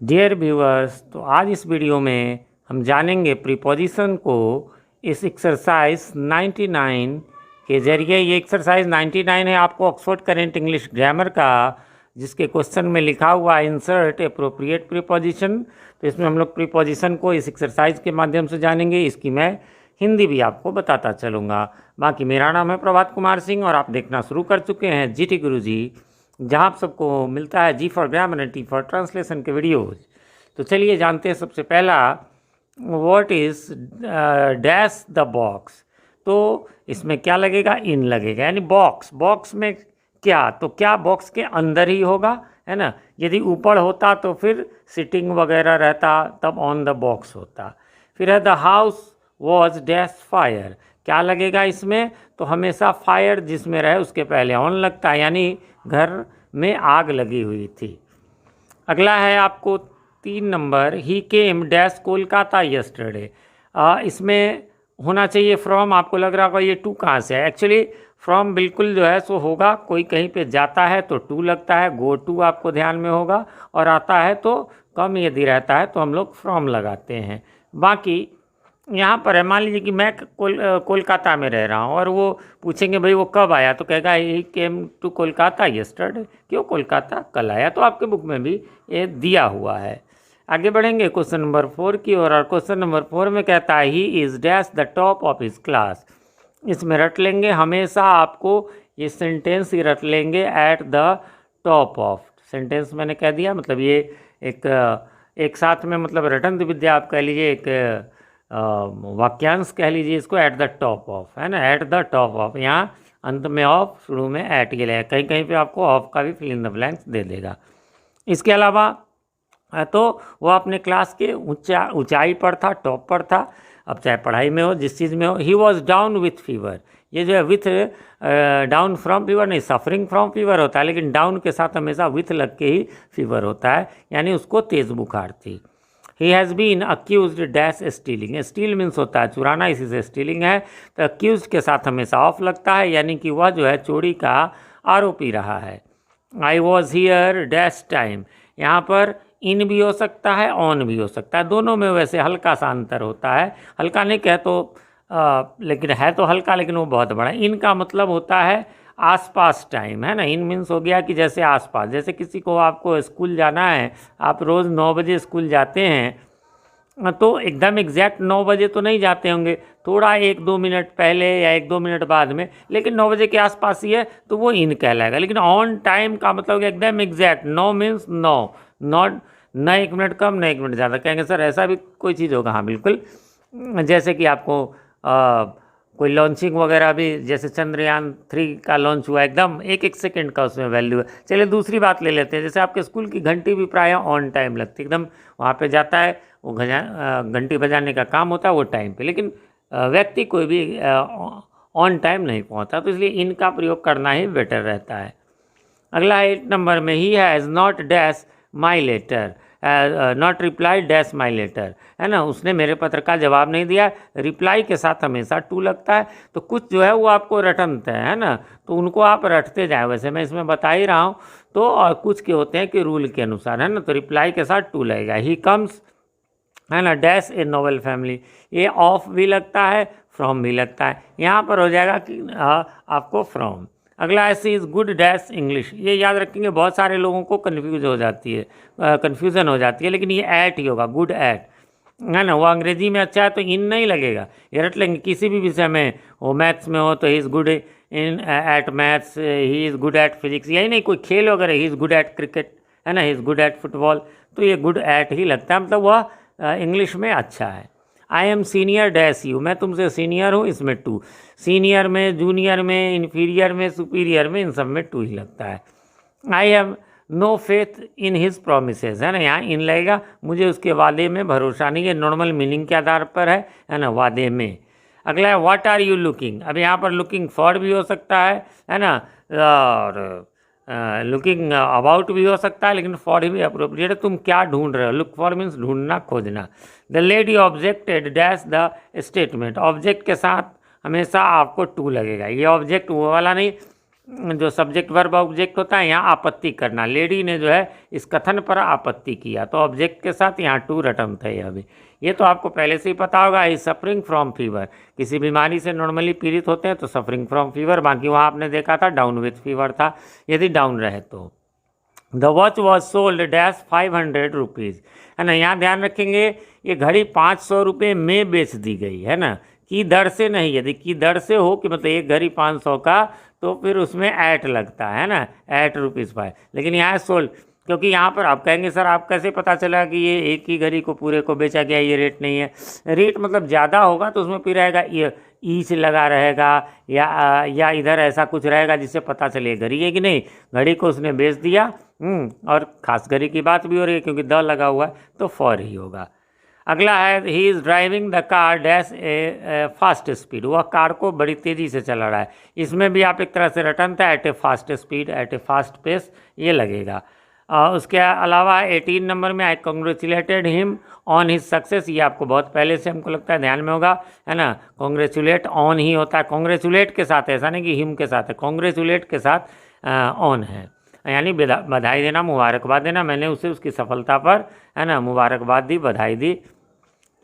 Dear viewers, तो आज इस वीडियो में हम जानेंगे प्रीपोजिशन को इस एक्सरसाइज 99 के जरिए। ये एक्सरसाइज 99 है आपको ऑक्सफोर्ड करेंट इंग्लिश ग्रामर का, जिसके क्वेश्चन में लिखा हुआ इंसर्ट एप्रोप्रिएट प्रीपोजिशन। तो इसमें हम लोग प्रीपोजिशन को इस एक्सरसाइज के माध्यम से जानेंगे। इसकी मैं हिंदी भी आपको बताता चलूँगा। बाकी मेरा नाम है प्रभात कुमार सिंह और आप देखना शुरू कर चुके हैं जीटी गुरुजी, जहाँ आप सबको मिलता है G for grammar and T for translation के वीडियोज़। तो चलिए जानते हैं सबसे पहला, what is dash the box. तो इसमें क्या लगेगा? इन लगेगा, यानी बॉक्स। बॉक्स में क्या, तो क्या बॉक्स के अंदर ही होगा, है ना। यदि ऊपर होता तो फिर सिटिंग वगैरह रहता, तब ऑन द बॉक्स होता। फिर है the house was dash fire. क्या लगेगा इसमें? तो हमेशा फायर जिसमें रहे उसके पहले ऑन लगता है, यानी घर में आग लगी हुई थी। अगला है आपको 3 नंबर, ही केम डैश कोलकाता यस्टरडे। इसमें होना चाहिए फ्रॉम। आपको लग रहा होगा ये टू कहाँ से है। एक्चुअली फ्रॉम बिल्कुल जो है सो होगा, कोई कहीं पे जाता है तो टू लगता है, गो टू आपको ध्यान में होगा, और आता है तो कम यदि रहता है तो हम लोग फ्रॉम लगाते हैं। बाकी यहाँ पर है, मान लीजिए कि मैं कोलकाता में रह रहा हूँ और वो पूछेंगे भाई वो कब आया, तो कहेगा ही केम टू कोलकाता यस्टरडे। क्यों कोलकाता? कल आया। तो आपके बुक में भी ये दिया हुआ है। आगे बढ़ेंगे क्वेश्चन नंबर 4 की ओर, और क्वेश्चन नंबर 4 में कहता है he is dash the top of his class. इसमें रट लेंगे, हमेशा आपको ये सेंटेंस ही रट लेंगे, at the top of. Sentence मैंने कह दिया, मतलब ये एक साथ में, मतलब रटंत विद्या आप कह लीजिए, एक वाक्यांश कह लीजिए इसको, एट द टॉप ऑफ, है ना। एट द टॉप ऑफ, यहाँ अंत में ऑफ, शुरू में एट ये लगेगा। कहीं कहीं पे आपको ऑफ का भी फिल इन द ब्लैंक्स दे देगा। इसके अलावा तो वो अपने क्लास के ऊंचाई पर था, टॉप पर था। अब चाहे पढ़ाई में हो, जिस चीज़ में हो। He was down with fever. ये जो है विथ डाउन फ्रॉम फीवर नहीं, सफरिंग फ्रॉम फीवर होता है, लेकिन डाउन के साथ हमेशा विथ लग के ही फीवर होता है, यानी उसको तेज़ बुखार थी। He has been accused dash stealing. Steal means होता है चुराना, इसी से स्टीलिंग है। तो अक्यूज के साथ हमेशा ऑफ लगता है, यानी कि वह जो है चोरी का आरोपी रहा है। I was here dash time. यहाँ पर इन भी हो सकता है, ऑन भी हो सकता है, दोनों में वैसे हल्का सा अंतर होता है। हल्का नहीं कह तो लेकिन है तो हल्का, लेकिन वो बहुत बड़ा। इन का मतलब होता है आसपास टाइम, है ना। इन मीन्स हो गया कि जैसे आसपास, जैसे किसी को आपको स्कूल जाना है, आप रोज़ 9 बजे स्कूल जाते हैं, तो एकदम एग्जैक्ट 9 बजे तो नहीं जाते होंगे, थोड़ा 1-2 मिनट पहले या 1-2 मिनट बाद में, लेकिन 9 बजे के आसपास ही है तो वो इन कहलाएगा। लेकिन ऑन टाइम का मतलब एकदम एग्जैक्ट। 9 मीन्स 9, नॉट न 1 मिनट कम न 1 मिनट ज़्यादा। कहेंगे सर ऐसा भी कोई चीज़ होगा? हाँ बिल्कुल। जैसे कि आपको कोई लॉन्चिंग वगैरह भी, जैसे चंद्रयान 3 का लॉन्च हुआ, एकदम 1-1 सेकेंड का उसमें वैल्यू है। चलिए दूसरी बात ले लेते हैं, जैसे आपके स्कूल की घंटी भी प्रायः ऑन टाइम लगती है, एकदम वहाँ पे जाता है, वो घंटी बजाने का काम होता है वो टाइम पे, लेकिन व्यक्ति कोई भी ऑन टाइम नहीं पहुँचता, तो इसलिए इनका प्रयोग करना ही बेटर रहता है। अगला है 8 नंबर में, he has not dash my letter, not reply dash my letter, है ना। उसने मेरे पत्र का जवाब नहीं दिया। रिप्लाई के साथ हमेशा टू लगता है। तो कुछ जो है वो आपको रटनते हैं, है ना, तो उनको आप रटते जाए। वैसे मैं इसमें बता ही रहा हूँ। तो और कुछ के होते हैं कि रूल के अनुसार, है ना, तो रिप्लाई के साथ टू लगेगा। ही कम्स, है ना, डैश ए नोबल फैमिली। ये ऑफ भी लगता है, फ्रॉम भी लगता है। यहाँ पर हो जाएगा कि आपको फ्रॉम। अगला ऐसे इज़ गुड डैश इंग्लिश। ये याद रखेंगे, बहुत सारे लोगों को कन्फ्यूज़न हो जाती है, लेकिन ये एट ही होगा, गुड एट, है ना। वो अंग्रेजी में अच्छा है तो इन नहीं लगेगा, ये रट लेंगे। किसी भी विषय में हो, मैथ्स में हो तो he is good in at maths, he is good at physics, यही नहीं कोई खेल वगैरह, he is good at cricket, है ना, he is good at football, तो ये गुड एट ही लगता है, मतलब वह इंग्लिश में अच्छा है। I am senior dash you. मैं तुमसे सीनियर हूँ, इसमें टू। सीनियर में, जूनियर में, इन्फीरियर में, सुपीरियर में, इन सब में टू ही लगता है। I have no faith in his promises, है ना, यहाँ इन लगेगा। मुझे उसके वादे में भरोसा नहीं है, नॉर्मल मीनिंग के आधार पर है ना, वादे में। अगला है व्हाट आर यू लुकिंग। अब यहाँ पर लुकिंग फॉर भी हो सकता है ना, और लुकिंग अबाउट भी हो सकता है, लेकिन फॉर भी अप्रोप्रिएट है। तुम क्या ढूंढ रहे हो? लुक फॉर मीन्स ढूंढना, खोजना। The lady objected dash the statement. Object के साथ हमेशा आपको टू लगेगा। ये ऑब्जेक्ट वो वाला नहीं जो सब्जेक्ट वर्ब ऑब्जेक्ट होता है, यहाँ आपत्ति करना। लेडी ने जो है इस कथन पर आपत्ति किया, तो ऑब्जेक्ट के साथ यहाँ टू रटन थे। अभी ये तो आपको पहले से ही पता होगा। ही सफरिंग फ्रॉम फीवर, किसी बीमारी से नॉर्मली पीड़ित होते हैं तो सफरिंग फ्रॉम फीवर। बाकी वहाँ आपने देखा था डाउन विथ फीवर था, यदि डाउन रहे तो। The watch was sold dash 500 rupees, है ना। यहाँ ध्यान रखेंगे ये घड़ी 500 रुपये में बेच दी गई, है ना, की दर से नहीं। यदि की दर से हो कि मतलब एक घड़ी 500 का, तो फिर उसमें ऐट लगता है ना, ऐट ₹5। लेकिन यहाँ सोल्ड, क्योंकि यहाँ पर आप कहेंगे सर आप कैसे पता चला कि ये एक ही घड़ी को पूरे को बेचा गया, ये रेट नहीं है। रेट मतलब ज़्यादा होगा तो उसमें फिर रहेगा ये ईच लगा रहेगा, या इधर ऐसा कुछ रहेगा जिससे पता चले घड़ी है कि नहीं। घड़ी को उसने बेच दिया। और खास घड़ी की बात भी हो रही है क्योंकि द लगा हुआ है, तो फॉर ही होगा। अगला है he is driving the car dash A fast speed, वह कार को बड़ी तेज़ी से चला रहा है। इसमें भी आप एक तरह से रटन था at a fast speed, at a fast pace, ये लगेगा। उसके अलावा 18 नंबर में I congratulated him on his success, ये आपको बहुत पहले से हमको लगता है ध्यान में होगा, है ना। कॉन्ग्रेचुलेट ऑन ही होता है, कॉन्ग्रेचुलेट के साथ, ऐसा नहीं कि हिम के साथ है, कॉन्ग्रेचुलेट के साथ ऑन है, यानी बधाई देना, मुबारकबाद देना। मैंने उसे उसकी सफलता पर, है ना, मुबारकबाद दी, बधाई दी।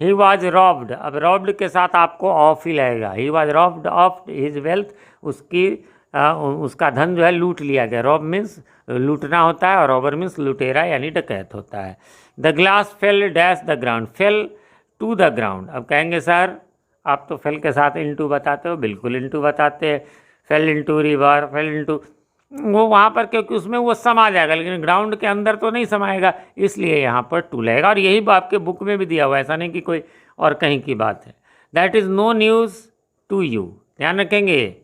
ही वॉज रॉब्ड, अब रॉब्ड के साथ आपको ऑफ ही लगेगा। He was robbed of his wealth, उसका धन जो है लूट लिया गया। रॉब मीन्स लूटना होता है और रॉबर मीन्स लुटेरा यानी डकैत होता है। The glass fell dash the ground, fell to the ground. अब कहेंगे सर आप तो फेल के साथ इनटू बताते हो, बिल्कुल इनटू बताते हैं। Fail into river, fail into, वो वहाँ पर क्योंकि उसमें वो समा जाएगा, लेकिन ग्राउंड के अंदर तो नहीं समाएगा, इसलिए यहाँ पर टू लगेगा। और यही आपके बुक में भी दिया हुआ है, ऐसा नहीं कि कोई और कहीं की बात है। That is no news to you, ध्यान रखेंगे।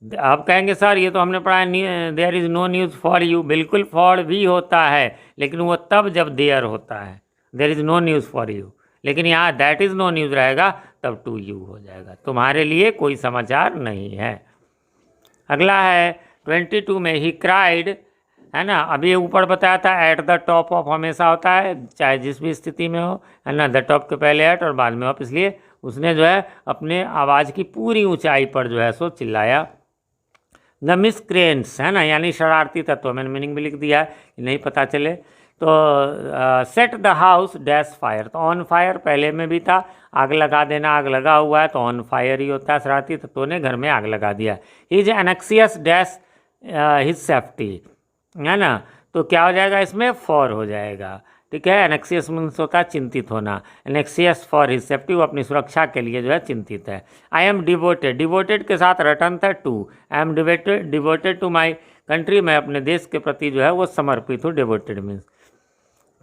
आप कहेंगे सर ये तो हमने पढ़ा है there is no news for you, बिल्कुल फॉर भी होता है, लेकिन वो तब जब देयर होता है। There is no news for you, लेकिन यहाँ दैट इज़ नो न्यूज़ रहेगा तब टू यू हो जाएगा, तुम्हारे लिए कोई समाचार नहीं है। अगला है 22 में ही क्राइड, है ना। अभी ये ऊपर बताया था एट द टॉप ऑफ हमेशा होता है, चाहे जिस भी स्थिति में हो, है ना। द टॉप के पहले एट और बाद में ऑफ, इसलिए उसने जो है अपने आवाज़ की पूरी ऊंचाई पर जो है सो चिल्लाया। द मिसक्रेंट्स, है ना, यानी शरारती तत्व, मैंने मीनिंग भी लिख दिया है कि नहीं पता चले। तो set the house dash fire, तो ऑन फायर पहले में भी था, आग लगा देना, आग लगा हुआ है तो ऑन फायर ही होता है। शरारती तत्वों ने घर में आग लगा दिया। हिज एनेक्सियस डैश हिज सेफ्टी, है ना, तो क्या हो जाएगा इसमें, फॉर हो जाएगा। ठीक है, एनेक्सियस मीन्स होता है चिंतित होना, एनेक्सियस फॉर हिज सेफ्टी, वो अपनी सुरक्षा के लिए जो है चिंतित है। आई एम डिवोटेड, डिवोटेड के साथ रटन था to, I am devoted to my country, मैं अपने देश के प्रति जो है वो समर्पित हूँ। डिवोटेड मीन्स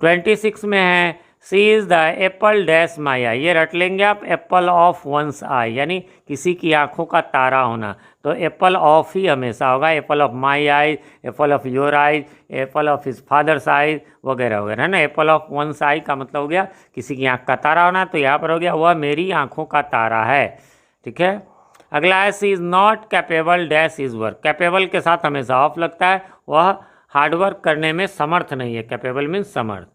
26 में है she is the apple dash my eye, ये रट लेंगे आप, एप्पल ऑफ वंस आई, यानी किसी की आंखों का तारा होना, तो एप्पल ऑफ ही हमेशा होगा। Apple of my eyes, Apple of your eyes, Apple of his father's eyes, वगैरह वगैरह, है ना। एप्पल ऑफ वंस आई का मतलब हो गया किसी की आंख का तारा होना, तो यहाँ पर हो गया वह मेरी आंखों का तारा है। ठीक है, अगला है she is not capable dash is work, capable के साथ हमेशा ऑफ लगता है, वह हार्डवर्क करने में समर्थ नहीं है। कैपेबल मीन्स समर्थ।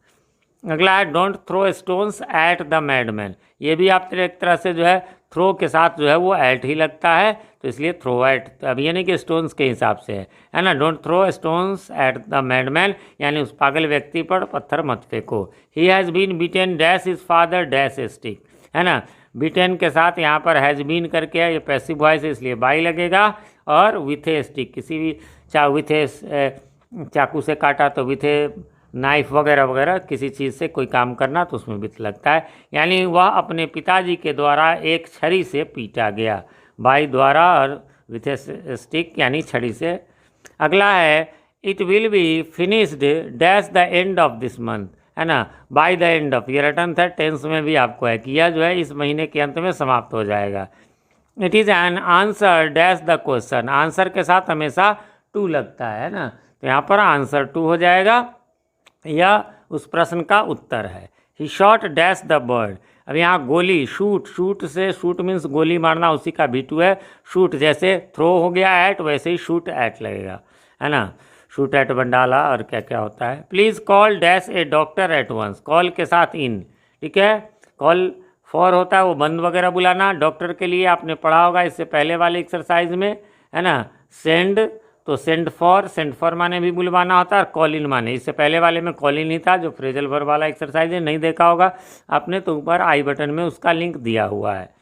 अगला है don't throw stones at the madman, ये भी आप एक तरह से जो है थ्रो के साथ जो है वो एट ही लगता है, तो इसलिए थ्रो एट, तो अब ये नहीं कि स्टोन्स के हिसाब से है ना। Don't throw stones at the madman, यानी उस पागल व्यक्ति पर पत्थर मत फेंको। He has been beaten dash his father dash stick, है ना। बीटेन के साथ यहाँ पर हैज़ बीन करके है, ये पैसिव वॉइस है इसलिए बाई लगेगा, और विथ ए स्टिक, किसी भी विथ ए चाकू से काटा तो विथ ए नाइफ वगैरह वगैरह, किसी चीज़ से कोई काम करना तो उसमें विथ लगता है, यानी वह अपने पिताजी के द्वारा एक छड़ी से पीटा गया, बाई द्वारा, और विथ ए स्टिक यानी छड़ी से। अगला है it will be finished dash the end of this month, है ना, बाय द एंड ऑफ, ये रिटर्न था टेंस में भी आपको है कि यह जो है इस महीने के अंत में समाप्त हो जाएगा। It is an answer dash the question, answer के साथ हमेशा टू लगता है ना, तो यहाँ पर आंसर टू हो जाएगा, यह उस प्रश्न का उत्तर है। ही शॉट डैश द बर्ड, अब यहाँ गोली शूट, शूट से, शूट मीन्स गोली मारना, उसी का भी टू है। शूट जैसे थ्रो हो गया एट, वैसे ही शूट एट लगेगा, है ना। शूट एट बंडाला और क्या क्या होता है। Please call dash a doctor at once, call के साथ इन, ठीक है। कॉल फॉर होता है वो बंद वगैरह बुलाना, डॉक्टर के लिए आपने पढ़ा होगा इससे पहले वाले एक्सरसाइज में, है ना। सेंड तो सेंड फॉर माने भी बुलवाना होता है, और कॉल इन माने, इससे पहले वाले में कॉल इन ही था जो फ्रेजल वर्ब वाला एक्सरसाइज है, नहीं देखा होगा आपने तो ऊपर आई बटन में उसका लिंक दिया हुआ है।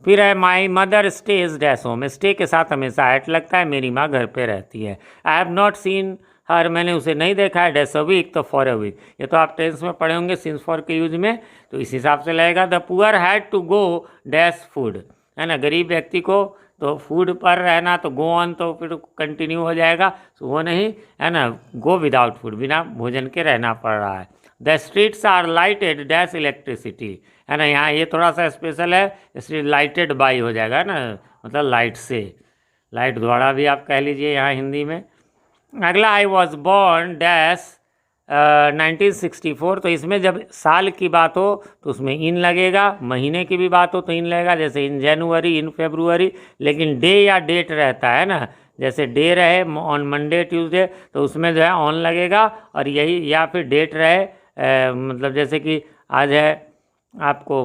फिर है my mother stage dash home, stay के साथ हमेशा एट लगता है, मेरी माँ घर पे रहती है। आई हैव नॉट सीन हर, मैंने उसे नहीं देखा है, डैश अ वीक तो फॉर अ वीक, ये तो आप टेंस में पढ़े होंगे सिंस फॉर के यूज में, तो इस हिसाब से लगेगा। The poor had to go dash food, है ना, गरीब व्यक्ति को तो फूड पर रहना, तो गो ऑन तो फिर कंटिन्यू हो जाएगा, तो वो नहीं, है ना, गो विदाउट फूड, बिना भोजन के रहना पड़ रहा है। The streets are lighted dash electricity, है ना, यहाँ ये थोड़ा सा स्पेशल है, इसलिए लाइटेड बाई हो जाएगा ना, मतलब लाइट से, लाइट द्वारा भी आप कह लीजिए यहाँ हिंदी में। अगला आई वॉज बॉर्न डैश 1964, तो इसमें जब साल की बात हो तो उसमें इन लगेगा, महीने की भी बात हो तो इन लगेगा, जैसे इन जनवरी, इन फेब्रुअरी, लेकिन डे या डेट रहता है ना, जैसे डे रहे ऑन मंडे ट्यूसडे तो उसमें जो है ऑन लगेगा, और यही, या फिर डेट रहे मतलब जैसे कि आज है आपको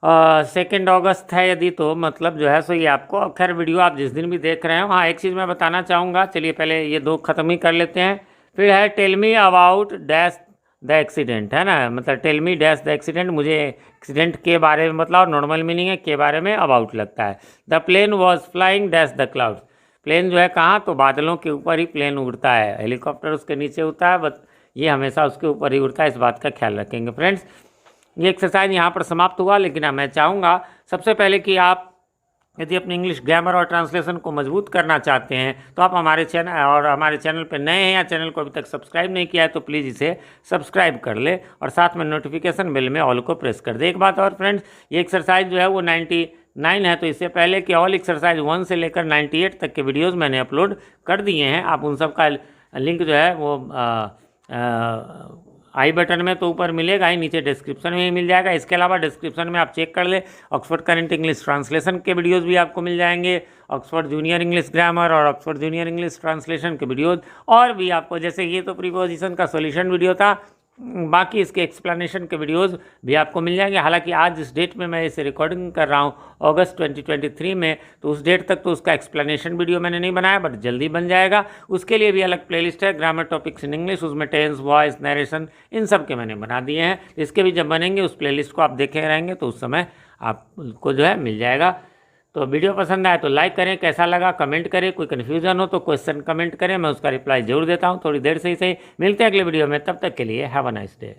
2 अगस्त है यदि, तो मतलब जो है सो ये आपको, खैर वीडियो आप जिस दिन भी देख रहे हो। हाँ, एक चीज़ मैं बताना चाहूँगा, चलिए पहले ये 2 ख़त्म ही कर लेते हैं। फिर है tell me about dash the accident, है ना, मतलब tell me dash the accident, मुझे एक्सीडेंट के बारे में बताओ, नॉर्मल मीनिंग है के बारे में, अबाउट लगता है। The plane was flying dash the clouds, plane जो है कहाँ, तो बादलों के ऊपर ही प्लेन उड़ता है, हेलीकॉप्टर उसके नीचे उड़ता है, बट ये हमेशा उसके ऊपर ही उड़ता है, इस बात का ख्याल रखेंगे फ्रेंड्स। ये एक्सरसाइज यहाँ पर समाप्त हुआ, लेकिन मैं चाहूँगा सबसे पहले कि आप यदि अपनी इंग्लिश ग्रामर और ट्रांसलेशन को मजबूत करना चाहते हैं तो आप हमारे चैनल पर नए हैं या चैनल को अभी तक सब्सक्राइब नहीं किया है तो प्लीज़ इसे सब्सक्राइब कर ले, और साथ में नोटिफिकेशन बेल में ऑल को प्रेस कर दे। एक बात और फ्रेंड्स, ये एक्सरसाइज जो है वो 99 है, तो इससे पहले कि ऑल एक्सरसाइज 1 से लेकर 98 तक के वीडियोज़ मैंने अपलोड कर दिए हैं, आप उन सब का लिंक जो है वो आई बटन में तो ऊपर मिलेगा ही, नीचे डिस्क्रिप्शन में ही मिल जाएगा। इसके अलावा डिस्क्रिप्शन में आप चेक कर ले, ऑक्सफोर्ड करंट इंग्लिश ट्रांसलेशन के वीडियोस भी आपको मिल जाएंगे, ऑक्सफोर्ड जूनियर इंग्लिश ग्रामर और ऑक्सफोर्ड जूनियर इंग्लिश ट्रांसलेशन के वीडियोस, और भी आपको, जैसे ये तो प्रीपोजिशन का सॉल्यूशन वीडियो था, बाकी इसके एक्सप्लेनेशन के वीडियोस भी आपको मिल जाएंगे। हालांकि आज जिस डेट में मैं इसे रिकॉर्डिंग कर रहा हूँ अगस्त 2023 में, तो उस डेट तक तो उसका एक्सप्लेनेशन वीडियो मैंने नहीं बनाया, बट जल्दी बन जाएगा। उसके लिए भी अलग प्लेलिस्ट है, ग्रामर टॉपिक्स इन इंग्लिश, उसमें टेंस, वॉइस, नरेशन, इन सब के मैंने बना दिए हैं। इसके भी जब बनेंगे उस प्लेलिस्ट को आप देखे रहेंगे तो उस समय आपको जो है मिल जाएगा। तो वीडियो पसंद आए तो लाइक करें, कैसा लगा कमेंट करें, कोई कन्फ्यूजन हो तो क्वेश्चन कमेंट करें, मैं उसका रिप्लाई जरूर देता हूँ, थोड़ी देर से ही सही। मिलते हैं अगले वीडियो में, तब तक के लिए हैव अ नाइस डे।